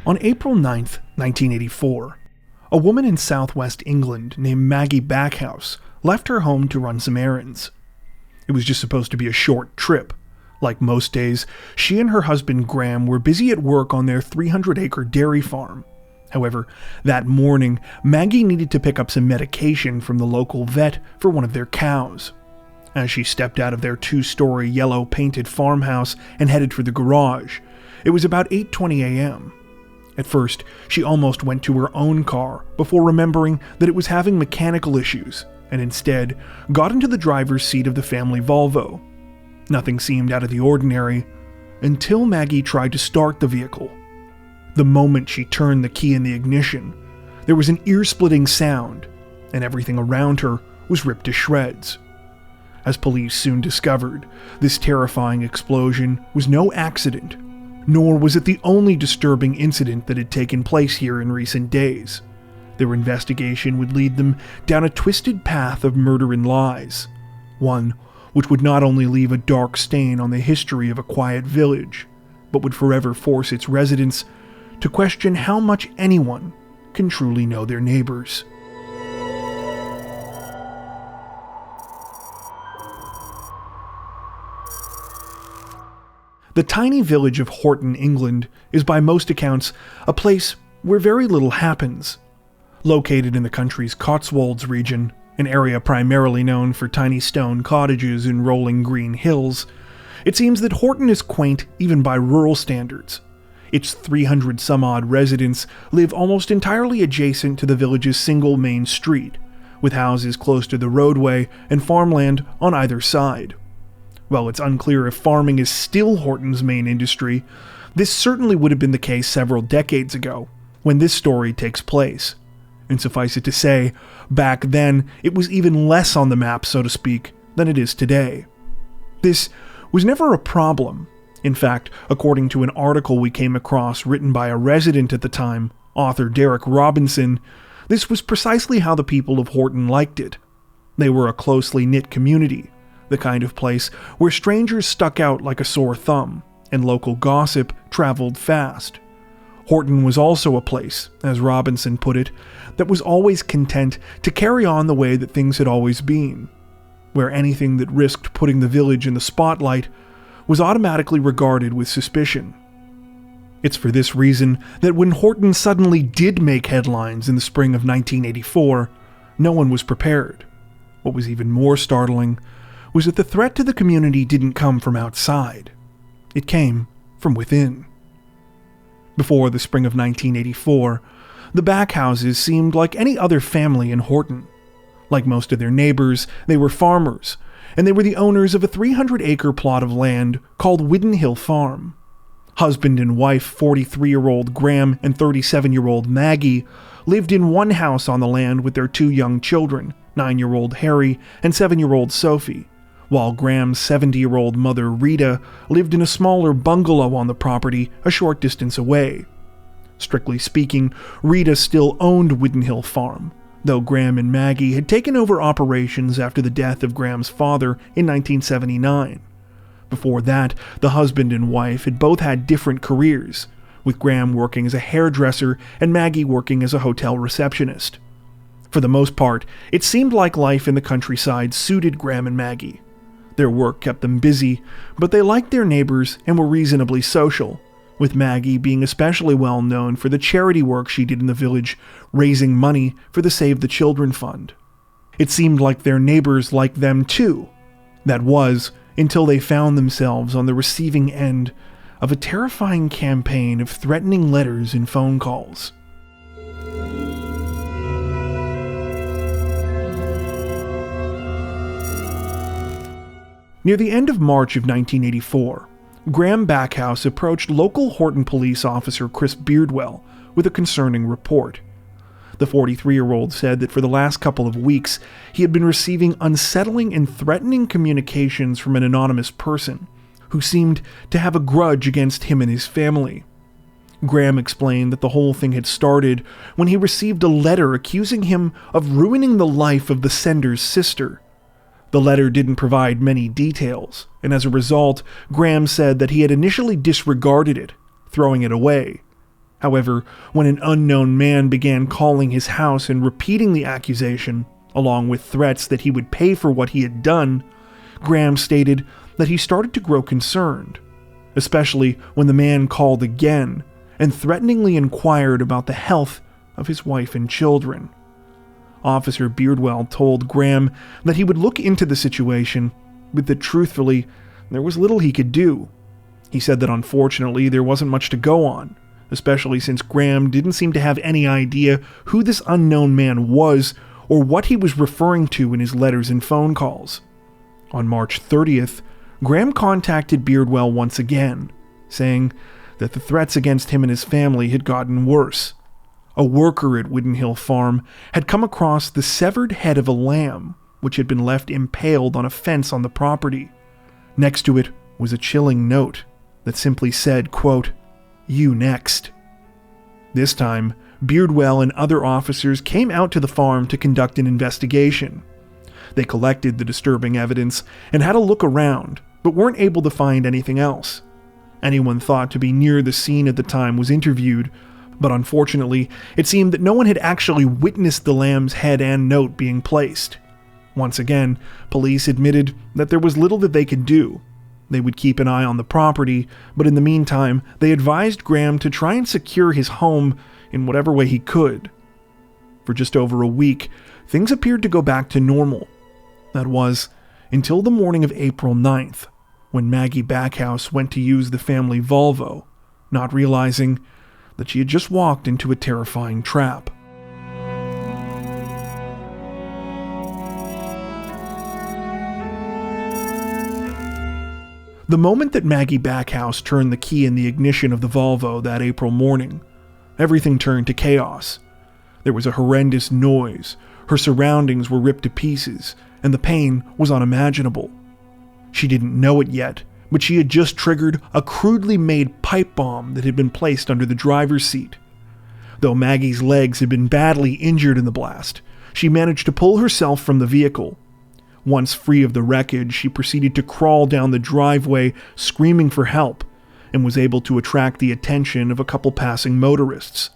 On April 9, 1984, a woman in southwest England named Maggie Backhouse left her home to run some errands. It was just supposed to be a short trip. Like most days, she and her husband Graham were busy at work on their 300-acre dairy farm. However, that morning, Maggie needed to pick up some medication from the local vet for one of their cows. As she stepped out of their 2-story yellow-painted farmhouse and headed for the garage, it was about 8:20 a.m. At first, she almost went to her own car before remembering that it was having mechanical issues, and instead got into the driver's seat of the family Volvo. Nothing seemed out of the ordinary until Maggie tried to start the vehicle. The moment she turned the key in the ignition, there was an ear-splitting sound, and everything around her was ripped to shreds. As police soon discovered, this terrifying explosion was no accident, nor was it the only disturbing incident that had taken place here in recent days. Their investigation would lead them down a twisted path of murder and lies, one which would not only leave a dark stain on the history of a quiet village, but would forever force its residents to question how much anyone can truly know their neighbors. The tiny village of Horton, England, is by most accounts a place where very little happens. Located in the country's Cotswolds region, an area primarily known for tiny stone cottages and rolling green hills, it seems that Horton is quaint even by rural standards. Its 300-some-odd residents live almost entirely adjacent to the village's single main street, with houses close to the roadway and farmland on either side. While it's unclear if farming is still Horton's main industry, this certainly would have been the case several decades ago, when this story takes place. And suffice it to say, back then, it was even less on the map, so to speak, than it is today. This was never a problem. In fact, according to an article we came across written by a resident at the time, author Derek Robinson, this was precisely how the people of Horton liked it. They were a closely knit community, the kind of place where strangers stuck out like a sore thumb, and local gossip traveled fast. Horton was also a place, as Robinson put it, that was always content to carry on the way that things had always been, where anything that risked putting the village in the spotlight was automatically regarded with suspicion. It's for this reason that when Horton suddenly did make headlines in the spring of 1984, no one was prepared. What was even more startling was that the threat to the community didn't come from outside. It came from within. Before the spring of 1984, the Backhouses seemed like any other family in Horton. Like most of their neighbors, they were farmers, and they were the owners of a 300-acre plot of land called Widden Hill Farm. Husband and wife 43-year-old Graham and 37-year-old Maggie lived in one house on the land with their 2 young children, 9-year-old Harry and 7-year-old Sophie, while Graham's 70-year-old mother Rita lived in a smaller bungalow on the property a short distance away. Strictly speaking, Rita still owned Widden Hill Farm, though Graham and Maggie had taken over operations after the death of Graham's father in 1979. Before that, the husband and wife had both had different careers, with Graham working as a hairdresser and Maggie working as a hotel receptionist. For the most part, it seemed like life in the countryside suited Graham and Maggie. Their work kept them busy, but they liked their neighbors and were reasonably social, with Maggie being especially well known for the charity work she did in the village, raising money for the Save the Children Fund. It seemed like their neighbors liked them too. That was, until they found themselves on the receiving end of a terrifying campaign of threatening letters and phone calls. Near the end of March of 1984, Graham Backhouse approached local Horton police officer Chris Beardwell with a concerning report. The 43-year-old said that for the last couple of weeks, he had been receiving unsettling and threatening communications from an anonymous person who seemed to have a grudge against him and his family. Graham explained that the whole thing had started when he received a letter accusing him of ruining the life of the sender's sister. The letter didn't provide many details, and as a result, Graham said that he had initially disregarded it, throwing it away. However, when an unknown man began calling his house and repeating the accusation, along with threats that he would pay for what he had done, Graham stated that he started to grow concerned, especially when the man called again and threateningly inquired about the health of his wife and children. Officer Beardwell told Graham that he would look into the situation, but that truthfully, there was little he could do. He said that unfortunately there wasn't much to go on, especially since Graham didn't seem to have any idea who this unknown man was or what he was referring to in his letters and phone calls. On March 30th, Graham contacted Beardwell once again, saying that the threats against him and his family had gotten worse. A worker at Wooden Hill Farm had come across the severed head of a lamb, which had been left impaled on a fence on the property. Next to it was a chilling note that simply said, quote, "You next." This time, Beardwell and other officers came out to the farm to conduct an investigation. They collected the disturbing evidence and had a look around, but weren't able to find anything else. Anyone thought to be near the scene at the time was interviewed, but unfortunately, it seemed that no one had actually witnessed the lamb's head and note being placed. Once again, police admitted that there was little that they could do. They would keep an eye on the property, but in the meantime, they advised Graham to try and secure his home in whatever way he could. For just over a week, things appeared to go back to normal. That was, until the morning of April 9th, when Maggie Backhouse went to use the family Volvo, not realizing that she had just walked into a terrifying trap. The moment that Maggie Backhouse turned the key in the ignition of the Volvo that April morning, everything turned to chaos. There was a horrendous noise, her surroundings were ripped to pieces, and the pain was unimaginable. She didn't know it yet, but she had just triggered a crudely made pipe bomb that had been placed under the driver's seat. Though Maggie's legs had been badly injured in the blast, she managed to pull herself from the vehicle. Once free of the wreckage, she proceeded to crawl down the driveway, screaming for help, and was able to attract the attention of a couple passing motorists.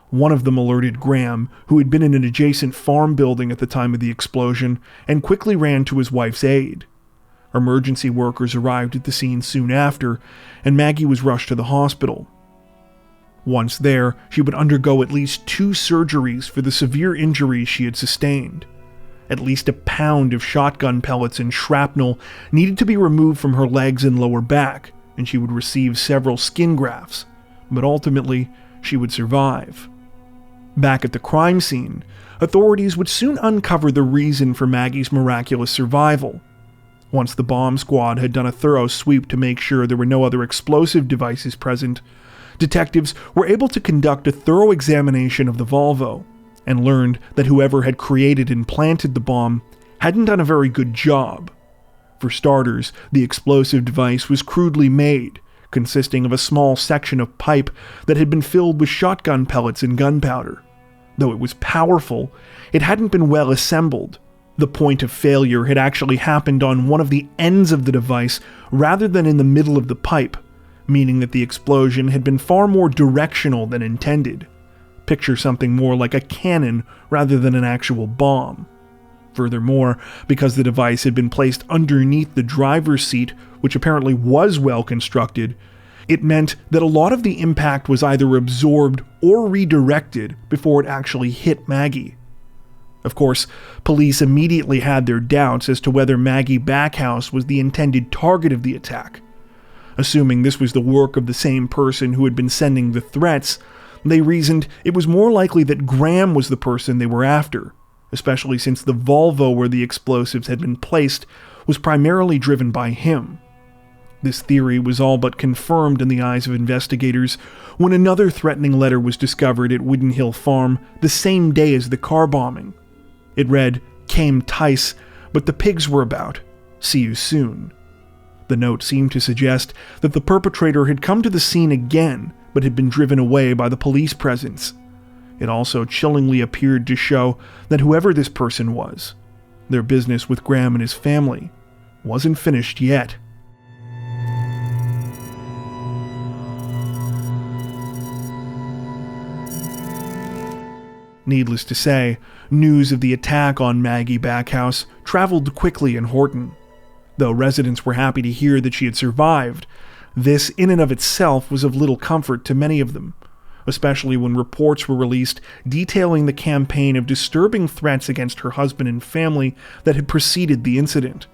One of them alerted Graham, who had been in an adjacent farm building at the time of the explosion, and quickly ran to his wife's aid. Emergency workers arrived at the scene soon after, and Maggie was rushed to the hospital. Once there, she would undergo at least 2 surgeries for the severe injuries she had sustained. At least a pound of shotgun pellets and shrapnel needed to be removed from her legs and lower back, and she would receive several skin grafts, but ultimately, she would survive. Back at the crime scene, authorities would soon uncover the reason for Maggie's miraculous survival. Once the bomb squad had done a thorough sweep to make sure there were no other explosive devices present, detectives were able to conduct a thorough examination of the Volvo, and learned that whoever had created and planted the bomb hadn't done a very good job. For starters, the explosive device was crudely made, consisting of a small section of pipe that had been filled with shotgun pellets and gunpowder. Though it was powerful, it hadn't been well assembled. The point of failure had actually happened on one of the ends of the device rather than in the middle of the pipe, meaning that the explosion had been far more directional than intended. Picture something more like a cannon rather than an actual bomb. Furthermore, because the device had been placed underneath the driver's seat, which apparently was well constructed, it meant that a lot of the impact was either absorbed or redirected before it actually hit Maggie. Of course, police immediately had their doubts as to whether Maggie Backhouse was the intended target of the attack. Assuming this was the work of the same person who had been sending the threats, they reasoned it was more likely that Graham was the person they were after, especially since the Volvo where the explosives had been placed was primarily driven by him. This theory was all but confirmed in the eyes of investigators when another threatening letter was discovered at Wooden Hill Farm the same day as the car bombing. It read, "Came Tice, but the pigs were about. See you soon." The note seemed to suggest that the perpetrator had come to the scene again, but had been driven away by the police presence. It also chillingly appeared to show that whoever this person was, their business with Graham and his family wasn't finished yet. Needless to say, news of the attack on Maggie Backhouse traveled quickly in Horton. Though residents were happy to hear that she had survived, this in and of itself was of little comfort to many of them, especially when reports were released detailing the campaign of disturbing threats against her husband and family that had preceded the incident.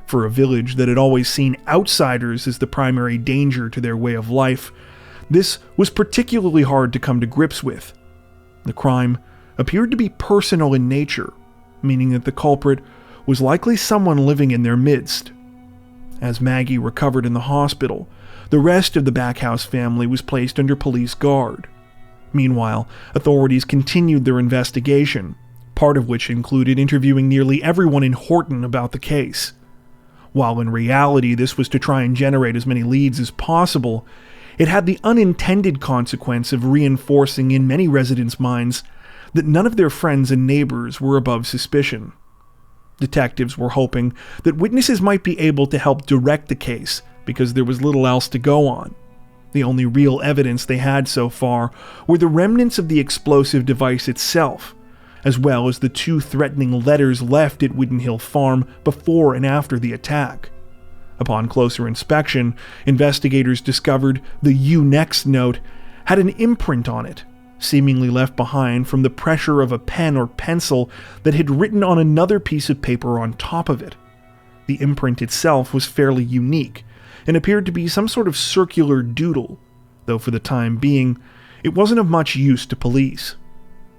For a village that had always seen outsiders as the primary danger to their way of life, this was particularly hard to come to grips with. The crime appeared to be personal in nature, meaning that the culprit was likely someone living in their midst. As Maggie recovered in the hospital, the rest of the Backhouse family was placed under police guard. Meanwhile, authorities continued their investigation, part of which included interviewing nearly everyone in Horton about the case. While in reality this was to try and generate as many leads as possible, it had the unintended consequence of reinforcing in many residents' minds that none of their friends and neighbors were above suspicion. Detectives were hoping that witnesses might be able to help direct the case because there was little else to go on. The only real evidence they had so far were the remnants of the explosive device itself, as well as the 2 threatening letters left at Wooden Hill Farm before and after the attack. Upon closer inspection, investigators discovered the "You Next" note had an imprint on it, seemingly left behind from the pressure of a pen or pencil that had written on another piece of paper on top of it. The imprint itself was fairly unique, and appeared to be some sort of circular doodle, though for the time being, it wasn't of much use to police.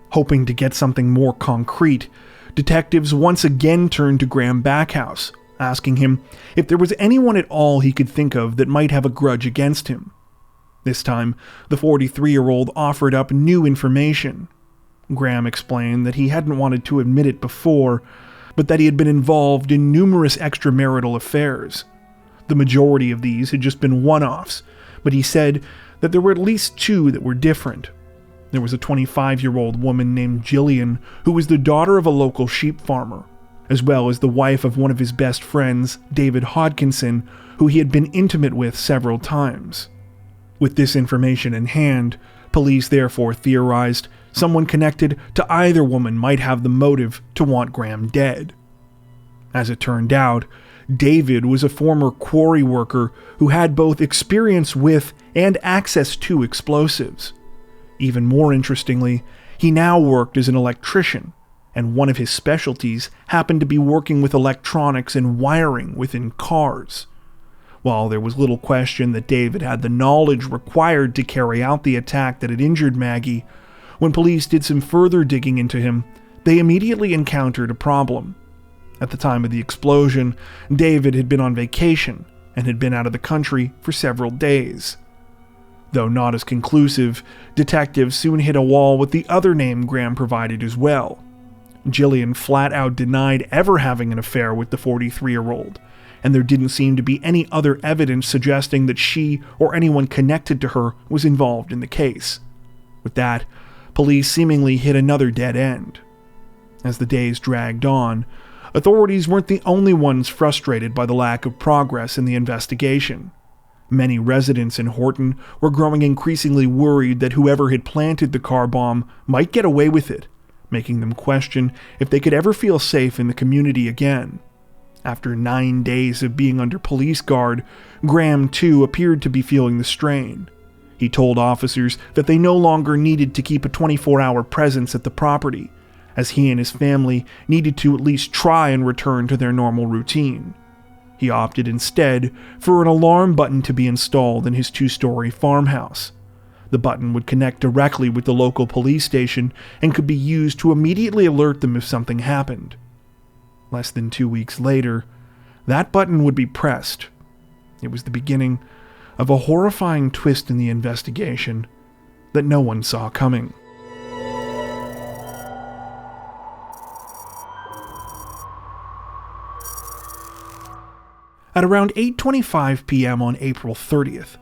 Hoping to get something more concrete, detectives once again turned to Graham Backhouse, asking him if there was anyone at all he could think of that might have a grudge against him. This time, the 43-year-old offered up new information. Graham explained that he hadn't wanted to admit it before, but that he had been involved in numerous extramarital affairs. The majority of these had just been one-offs, but he said that there were at least 2 that were different. There was a 25-year-old woman named Jillian, who was the daughter of a local sheep farmer, as well as the wife of one of his best friends, David Hodkinson, who he had been intimate with several times. With this information in hand, police therefore theorized someone connected to either woman might have the motive to want Graham dead. As it turned out, David was a former quarry worker who had both experience with and access to explosives. Even more interestingly, he now worked as an electrician, and one of his specialties happened to be working with electronics and wiring within cars. While there was little question that David had the knowledge required to carry out the attack that had injured Maggie, when police did some further digging into him, they immediately encountered a problem. At the time of the explosion, David had been on vacation and had been out of the country for several days. Though not as conclusive, detectives soon hit a wall with the other name Graham provided as well. Jillian flat out denied ever having an affair with the 43-year-old, and there didn't seem to be any other evidence suggesting that she or anyone connected to her was involved in the case. With that, police seemingly hit another dead end. As the days dragged on, authorities weren't the only ones frustrated by the lack of progress in the investigation. Many residents in Horton were growing increasingly worried that whoever had planted the car bomb might get away with it, making them question if they could ever feel safe in the community again. After 9 days of being under police guard, Graham too appeared to be feeling the strain. He told officers that they no longer needed to keep a 24-hour presence at the property, as he and his family needed to at least try and return to their normal routine. He opted instead for an alarm button to be installed in his 2-story farmhouse. The button would connect directly with the local police station and could be used to immediately alert them if something happened. Less than 2 weeks later, that button would be pressed. It was the beginning of a horrifying twist in the investigation that no one saw coming. At around 8:25 p.m. on April 30th,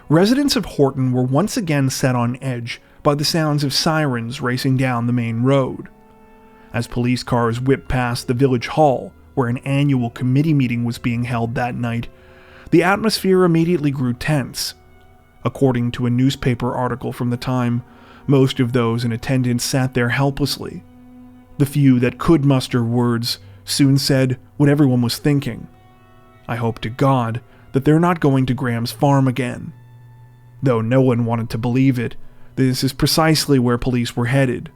residents of Horton were once again set on edge by the sounds of sirens racing down the main road. As police cars whipped past the village hall, where an annual committee meeting was being held that night, the atmosphere immediately grew tense. According to a newspaper article from the time, Most of those in attendance sat there helplessly. The few that could muster words soon said what everyone was thinking. I hope to God that they're not going to Graham's farm again. Though no one wanted to believe it, this is precisely where police were headed.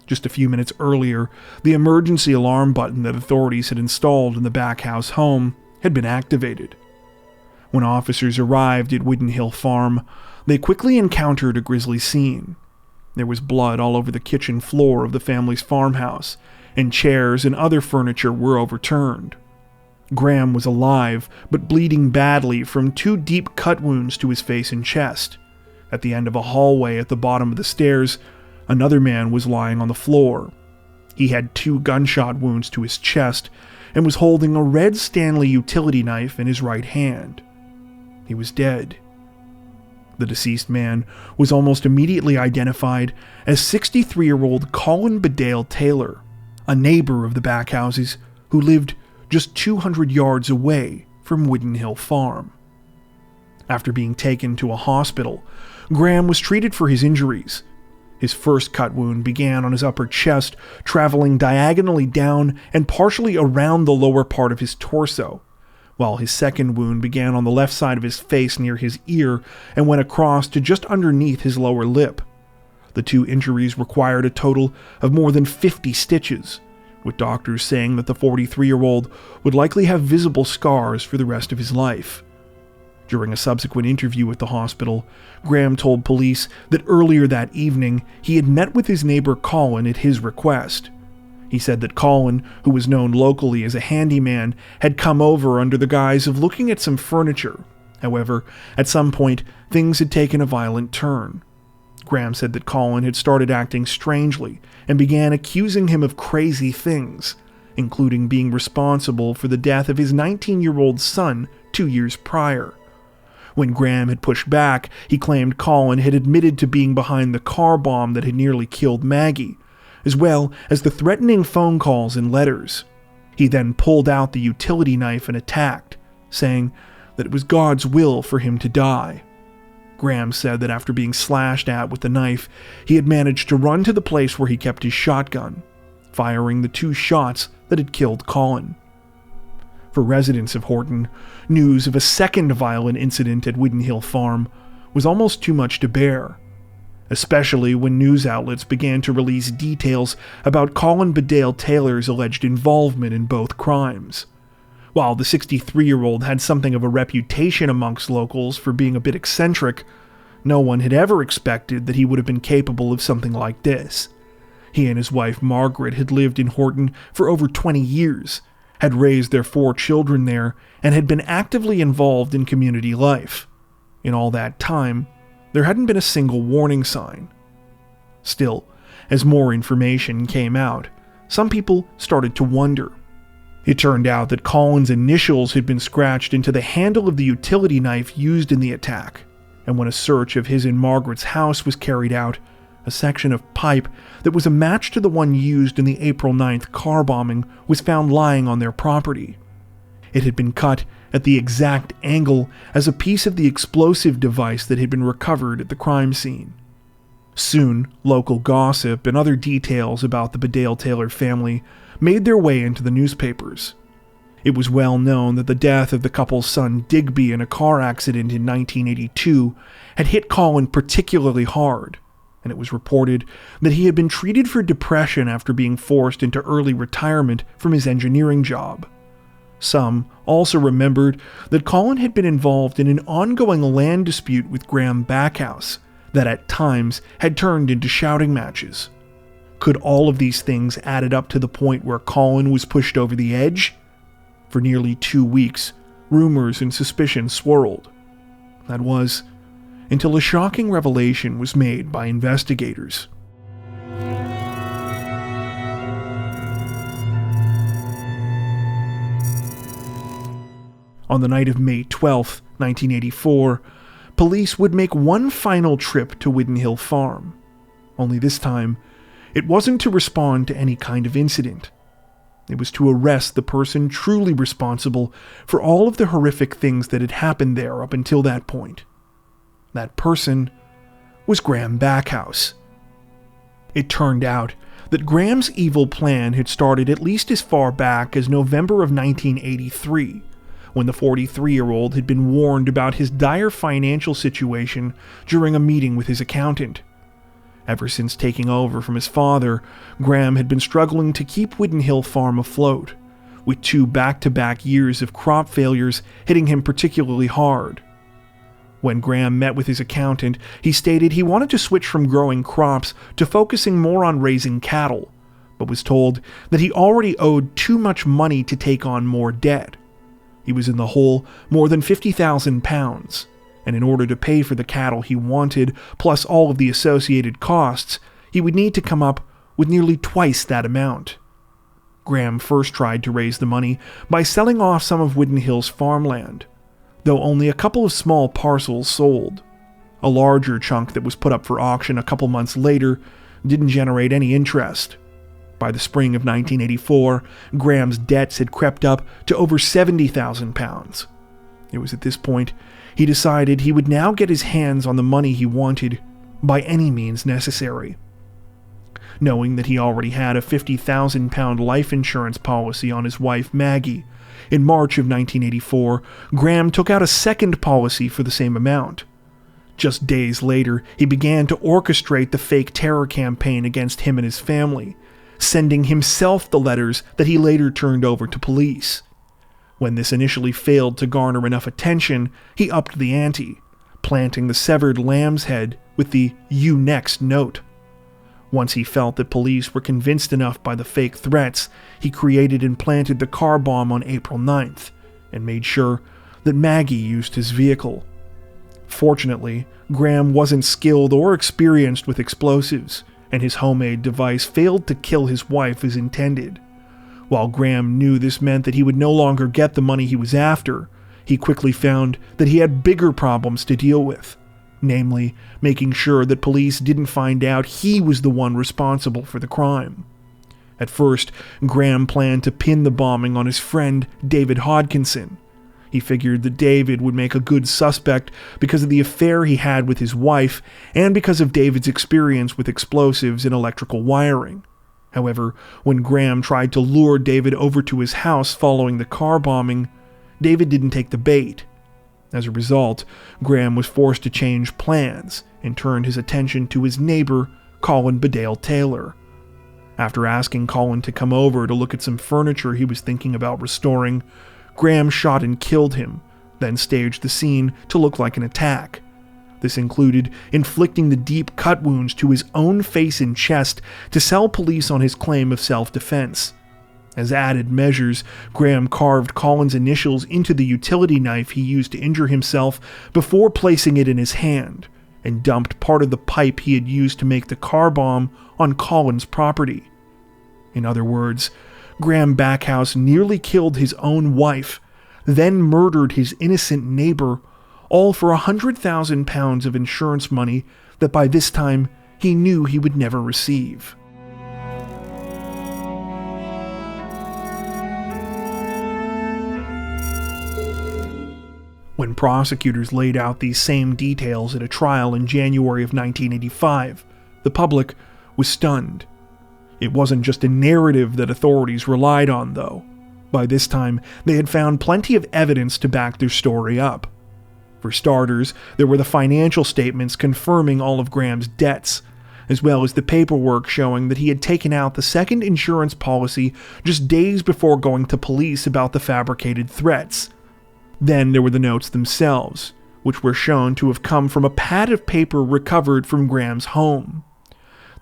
Just a few minutes earlier, the emergency alarm button that authorities had installed in the Backhouse home had been activated. When officers arrived at Widden Hill Farm, they quickly encountered a grisly scene. There was blood all over the kitchen floor of the family's farmhouse, and chairs and other furniture were overturned. Graham was alive, but bleeding badly from 2 deep cut wounds to his face and chest. At the end of a hallway at the bottom of the stairs, another man was lying on the floor. He had 2 gunshot wounds to his chest and was holding a red Stanley utility knife in his right hand. He was dead. The deceased man was almost immediately identified as 63-year-old Colin Bedale Taylor, a neighbor of the Backhouses who lived just 200 yards away from Widden Hill Farm. After being taken to a hospital, Graham was treated for his injuries. His first cut wound began on his upper chest, traveling diagonally down and partially around the lower part of his torso, while his second wound began on the left side of his face near his ear and went across to just underneath his lower lip. The 2 injuries required a total of more than 50 stitches, with doctors saying that the 43-year-old would likely have visible scars for the rest of his life. During a subsequent interview at the hospital, Graham told police that earlier that evening he had met with his neighbor Colin at his request. He said that Colin, who was known locally as a handyman, had come over under the guise of looking at some furniture. However, at some point, things had taken a violent turn. Graham said that Colin had started acting strangely and began accusing him of crazy things, including being responsible for the death of his 19-year-old son 2 years prior. When Graham had pushed back, he claimed Colin had admitted to being behind the car bomb that had nearly killed Maggie, as well as the threatening phone calls and letters. He then pulled out the utility knife and attacked, saying that it was God's will for him to die. Graham said that after being slashed at with the knife, he had managed to run to the place where he kept his shotgun, firing the 2 shots that had killed Colin. For residents of Horton, news of a second violent incident at Widden Hill Farm was almost too much to bear, especially when news outlets began to release details about Colin Bedale Taylor's alleged involvement in both crimes. While the 63-year-old had something of a reputation amongst locals for being a bit eccentric, no one had ever expected that he would have been capable of something like this. He and his wife Margaret had lived in Horton for over 20 years, had raised their 4 children there, and had been actively involved in community life. In all that time, there hadn't been a single warning sign. Still, as more information came out, some people started to wonder. It turned out that Colin's initials had been scratched into the handle of the utility knife used in the attack, and when a search of his and Margaret's house was carried out, a section of pipe that was a match to the one used in the April 9th car bombing was found lying on their property. It had been cut at the exact angle as a piece of the explosive device that had been recovered at the crime scene. Soon, local gossip and other details about the Bedale Taylor family made their way into the newspapers. It was well known that the death of the couple's son Digby in a car accident in 1982 had hit Colin particularly hard, and it was reported that he had been treated for depression after being forced into early retirement from his engineering job. Some also remembered that Colin had been involved in an ongoing land dispute with Graham Backhouse that at times had turned into shouting matches. Could all of these things added up to the point where Colin was pushed over the edge? For nearly 2 weeks, rumors and suspicions swirled. That was, until a shocking revelation was made by investigators. On the night of May 12, 1984, police would make one final trip to Widden Hill Farm. Only this time, it wasn't to respond to any kind of incident. It was to arrest the person truly responsible for all of the horrific things that had happened there up until that point. That person was Graham Backhouse, It turned out that Graham's evil plan had started at least as far back as November of 1983, when the 43-year-old had been warned about his dire financial situation during a meeting with his accountant. Ever since taking over from his father, Graham had been struggling to keep Widden Hill Farm afloat, with 2 back-to-back years of crop failures hitting him particularly hard. When Graham met with his accountant, he stated he wanted to switch from growing crops to focusing more on raising cattle, but was told that he already owed too much money to take on more debt. He was in the hole more than £50,000, and in order to pay for the cattle he wanted, plus all of the associated costs, he would need to come up with nearly twice that amount. Graham first tried to raise the money by selling off some of Widden Hill's farmland, though only a couple of small parcels sold. A larger chunk that was put up for auction a couple months later didn't generate any interest. By the spring of 1984, Graham's debts had crept up to over £70,000. It was at this point he decided he would now get his hands on the money he wanted by any means necessary. Knowing that he already had a £50,000 life insurance policy on his wife Maggie, in March of 1984, Graham took out a second policy for the same amount. Just days later, he began to orchestrate the fake terror campaign against him and his family, sending himself the letters that he later turned over to police. When this initially failed to garner enough attention, he upped the ante, planting the severed lamb's head with the "You Next" note. Once he felt that police were convinced enough by the fake threats, he created and planted the car bomb on April 9th, and made sure that Maggie used his vehicle. Fortunately, Graham wasn't skilled or experienced with explosives, and his homemade device failed to kill his wife as intended. While Graham knew this meant that he would no longer get the money he was after, he quickly found that he had bigger problems to deal with. Namely, making sure that police didn't find out he was the one responsible for the crime. At first, Graham planned to pin the bombing on his friend David Hodkinson. He figured that David would make a good suspect because of the affair he had with his wife and because of David's experience with explosives and electrical wiring. However, when Graham tried to lure David over to his house following the car bombing, David didn't take the bait. As a result, Graham was forced to change plans and turned his attention to his neighbor, Colin Bedale Taylor. After asking Colin to come over to look at some furniture he was thinking about restoring, Graham shot and killed him, then staged the scene to look like an attack. This included inflicting the deep cut wounds to his own face and chest to sell police on his claim of self-defense. As added measures, Graham carved Colin's initials into the utility knife he used to injure himself before placing it in his hand, and dumped part of the pipe he had used to make the car bomb on Colin's property. In other words, Graham Backhouse nearly killed his own wife, then murdered his innocent neighbor, all for £100,000 of insurance money that by this time he knew he would never receive. When prosecutors laid out these same details at a trial in January of 1985, the public was stunned. It wasn't just a narrative that authorities relied on, though. By this time, they had found plenty of evidence to back their story up. For starters, there were the financial statements confirming all of Graham's debts, as well as the paperwork showing that he had taken out the second insurance policy just days before going to police about the fabricated threats. Then there were the notes themselves, which were shown to have come from a pad of paper recovered from Graham's home.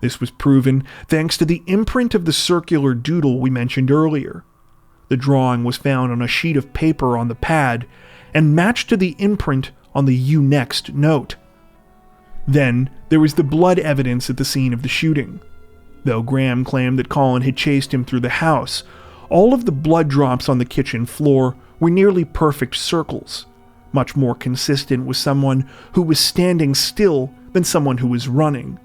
This was proven thanks to the imprint of the circular doodle we mentioned earlier. The drawing was found on a sheet of paper on the pad and matched to the imprint on the "You Next" note. Then there was the blood evidence at the scene of the shooting. Though Graham claimed that Colin had chased him through the house, all of the blood drops on the kitchen floor were nearly perfect circles, much more consistent with someone who was standing still than someone who was running.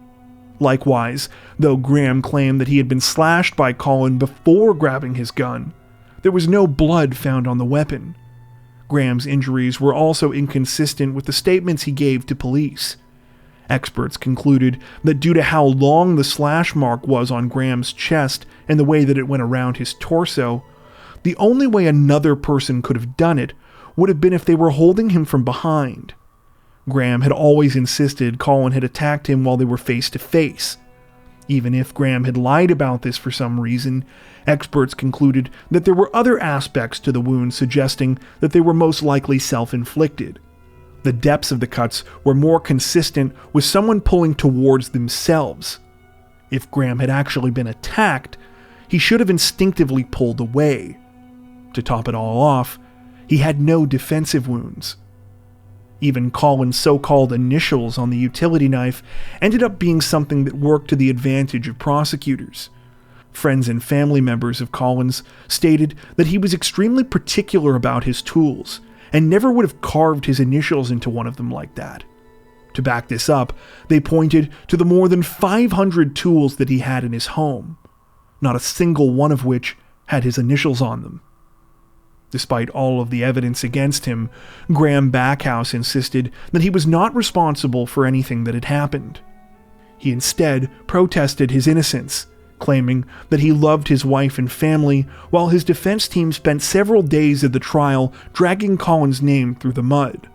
Likewise, though Graham claimed that he had been slashed by Colin before grabbing his gun, there was no blood found on the weapon. Graham's injuries were also inconsistent with the statements he gave to police. Experts concluded that due to how long the slash mark was on Graham's chest and the way that it went around his torso, the only way another person could have done it would have been if they were holding him from behind. Graham had always insisted Colin had attacked him while they were face to face. Even if Graham had lied about this for some reason, experts concluded that there were other aspects to the wounds suggesting that they were most likely self-inflicted. The depths of the cuts were more consistent with someone pulling towards themselves. If Graham had actually been attacked, he should have instinctively pulled away. To top it all off, he had no defensive wounds. Even Colin's so-called initials on the utility knife ended up being something that worked to the advantage of prosecutors. Friends and family members of Colin's stated that he was extremely particular about his tools and never would have carved his initials into one of them like that. To back this up, they pointed to the more than 500 tools that he had in his home, not a single one of which had his initials on them. Despite all of the evidence against him, Graham Backhouse insisted that he was not responsible for anything that had happened. He instead protested his innocence, claiming that he loved his wife and family, while his defense team spent several days of the trial dragging Colin's name through the mud.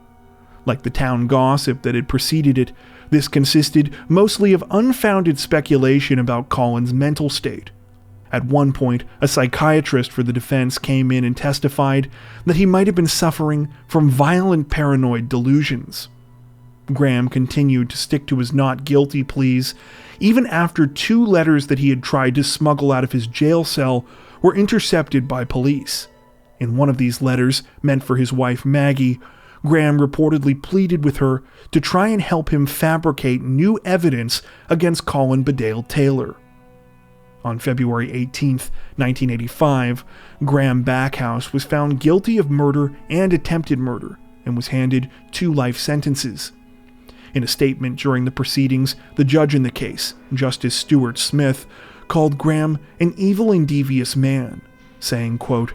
Like the town gossip that had preceded it, this consisted mostly of unfounded speculation about Colin's mental state. At one point, a psychiatrist for the defense came in and testified that he might have been suffering from violent paranoid delusions. Graham continued to stick to his not guilty pleas, even after 2 letters that he had tried to smuggle out of his jail cell were intercepted by police. In one of these letters, meant for his wife Maggie, Graham reportedly pleaded with her to try and help him fabricate new evidence against Colin Bedale Taylor. On February 18, 1985, Graham Backhouse was found guilty of murder and attempted murder and was handed 2 life sentences. In a statement during the proceedings, the judge in the case, Justice Stuart Smith, called Graham an evil and devious man, saying, quote,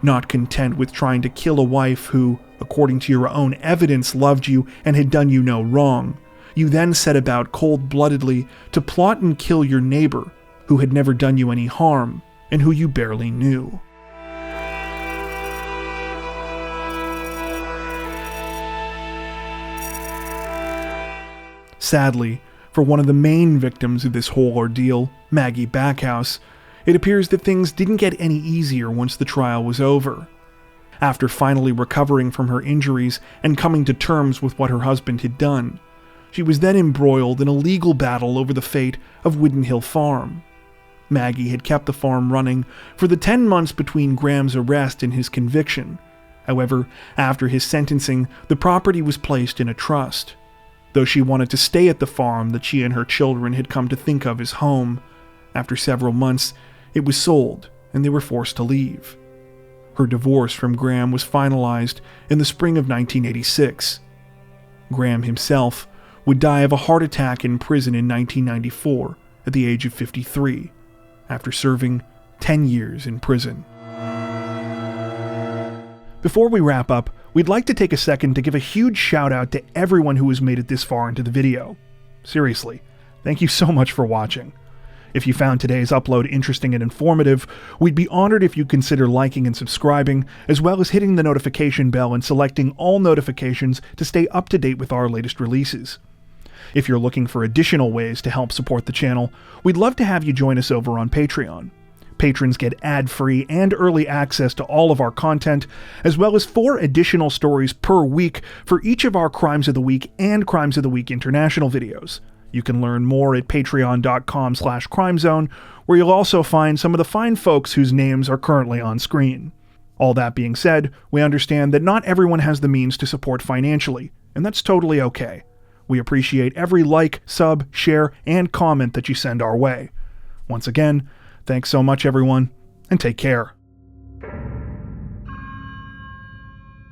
"Not content with trying to kill a wife who, according to your own evidence, loved you and had done you no wrong, you then set about cold-bloodedly to plot and kill your neighbor, who had never done you any harm, and who you barely knew." Sadly, for one of the main victims of this whole ordeal, Maggie Backhouse, it appears that things didn't get any easier once the trial was over. After finally recovering from her injuries and coming to terms with what her husband had done, she was then embroiled in a legal battle over the fate of Widden Hill Farm. Maggie had kept the farm running for the 10 months between Graham's arrest and his conviction. However, after his sentencing, the property was placed in a trust. Though she wanted to stay at the farm that she and her children had come to think of as home, after several months, it was sold and they were forced to leave. Her divorce from Graham was finalized in the spring of 1986. Graham himself would die of a heart attack in prison in 1994 at the age of 53. After serving 10 years in prison. Before we wrap up, we'd like to take a second to give a huge shout out to everyone who has made it this far into the video. Seriously, thank you so much for watching. If you found today's upload interesting and informative, we'd be honored if you'd consider liking and subscribing, as well as hitting the notification bell and selecting all notifications to stay up to date with our latest releases. If you're looking for additional ways to help support the channel, we'd love to have you join us over on Patreon. Patrons get ad-free and early access to all of our content, as well as 4 additional stories per week for each of our Crimes of the Week and Crimes of the Week International videos. You can learn more at patreon.com/crimezone, where you'll also find some of the fine folks whose names are currently on screen. All that being said, we understand that not everyone has the means to support financially, and that's totally okay. We appreciate every like, sub, share, and comment that you send our way. Once again, thanks so much everyone, and take care.